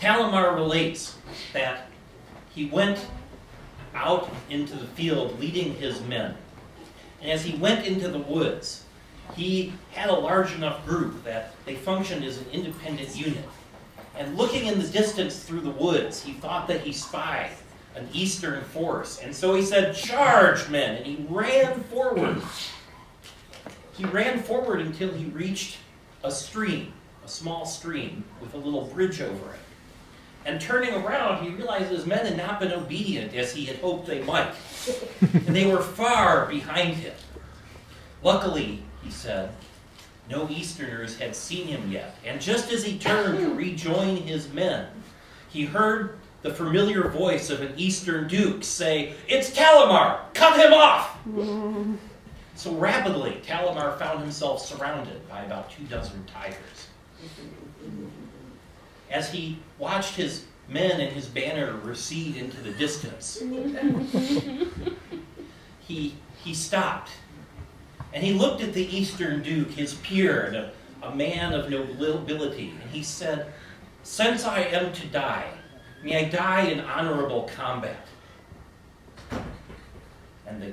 Talymar relates that he went out into the field leading his men. And as he went into the woods, he had a large enough group that they functioned as an independent unit. And looking in the distance through the woods, he thought that he spied an eastern force. And so he said, "Charge, men!" And he ran forward. He ran forward until he reached a stream, a small stream with a little bridge over it. And turning around, he realized his men had not been obedient as he had hoped they might. And they were far behind him. Luckily, he said, no Easterners had seen him yet. And just as he turned to rejoin his men, he heard the familiar voice of an Eastern duke say, "It's Talymar! Cut him off!" So rapidly, Talymar found himself surrounded by about 24 tigers. As he watched his men and his banner recede into the distance, he stopped. And he looked at the Eastern Duke, his peer, and a man of nobility, and he said, "Since I am to die, may I die in honorable combat." And the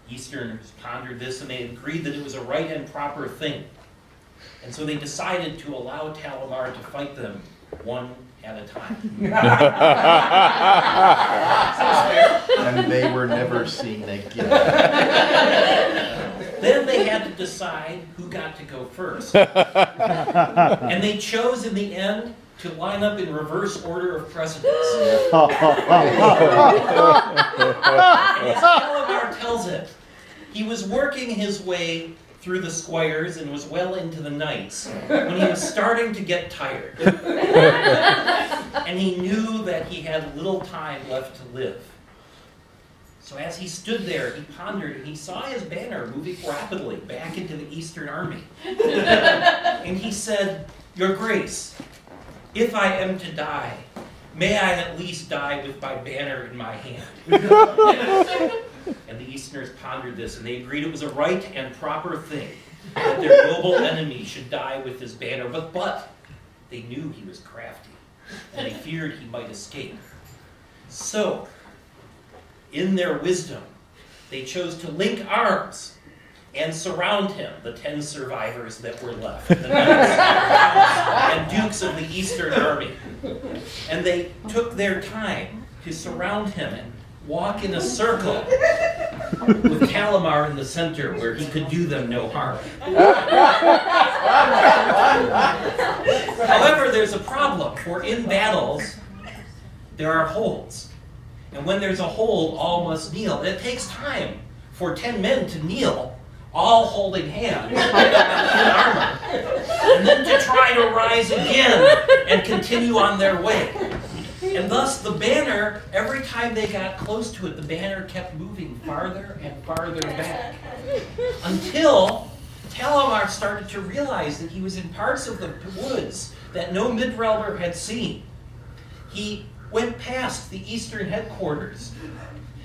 Easterners pondered this, and they agreed that it was a right and proper thing. And so they decided to allow Talymar to fight them one at a time. And they were never seen again. Then they had to decide who got to go first. And they chose in the end to line up in reverse order of precedence. As Talymar tells it, he was working his way through the squares and was well into the nights when he was starting to get tired. And he knew that he had little time left to live. So as he stood there, he pondered, and he saw his banner moving rapidly back into the Eastern army. And he said, "Your Grace, if I am to die, may I at least die with my banner in my hand." And the Easterners pondered this, and they agreed it was a right and proper thing that their noble enemy should die with his banner. But they knew he was crafty, and they feared he might escape. So, in their wisdom, they chose to link arms and surround him, the 10 survivors that were left, the knights and dukes of the Eastern army. And they took their time to surround him and walk in a circle with Talymar in the center where he could do them no harm. However, there's a problem, for in battles, there are holds. And when there's a hold, all must kneel. It takes time for 10 men to kneel, all holding hands in armor, and then to try to rise again and continue on their way. And thus the banner, every time they got close to it, the banner kept moving farther and farther back. Until Talymar started to realize that he was in parts of the woods that no Mid-Realmer had seen. He went past the Eastern headquarters.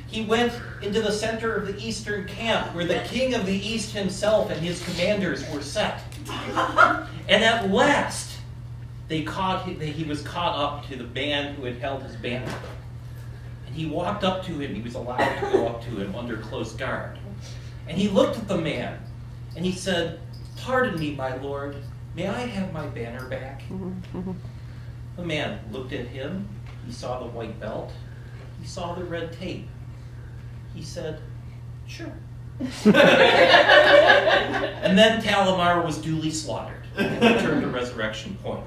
He went into the center of the Eastern camp where the King of the East himself and his commanders were set. And at last, he was caught up to the man who had held his banner. And he walked up to him. He was allowed to go up to him under close guard. And he looked at the man, and he said, "Pardon me, my lord, may I have my banner back?" The man looked at him. He saw the white belt. He saw the red tape. He said, "Sure." And then Talymar was duly slaughtered and returned to Resurrection Point.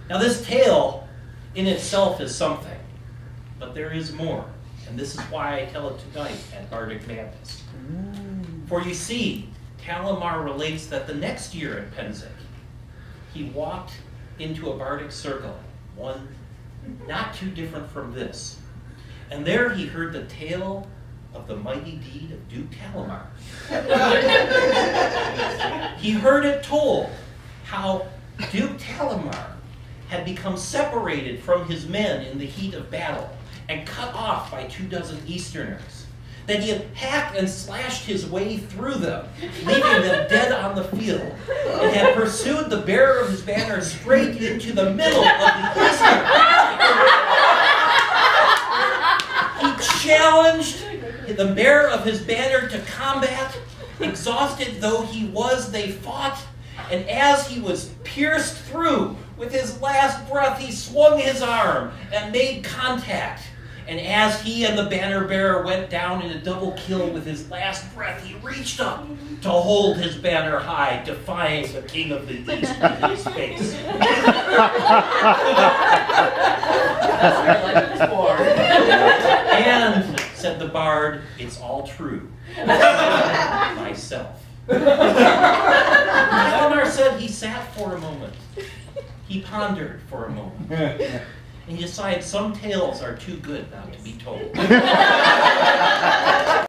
Now this tale in itself is something, but there is more. And this is why I tell it tonight at Bardic Madness. For you see, Talymar relates that the next year at Pennsic, he walked into a Bardic circle, one not too different from this. And there he heard the tale of the mighty deed of Duke Talymar. He heard it told how Duke Talymar had become separated from his men in the heat of battle and cut off by 24 Easterners. That he had hacked and slashed his way through them, leaving them dead on the field, and had pursued the bearer of his banner straight into the middle of the Easterners. the bearer of his banner to combat. Exhausted though he was, they fought, and as he was pierced through, with his last breath he swung his arm and made contact. And as he and the banner bearer went down in a double kill with his last breath, he reached up to hold his banner high, defying the king of the east with his face. And, said the bard, it's all true. Myself. Talymar said he sat for a moment. He pondered for a moment. And he decided some tales are too good not to be told.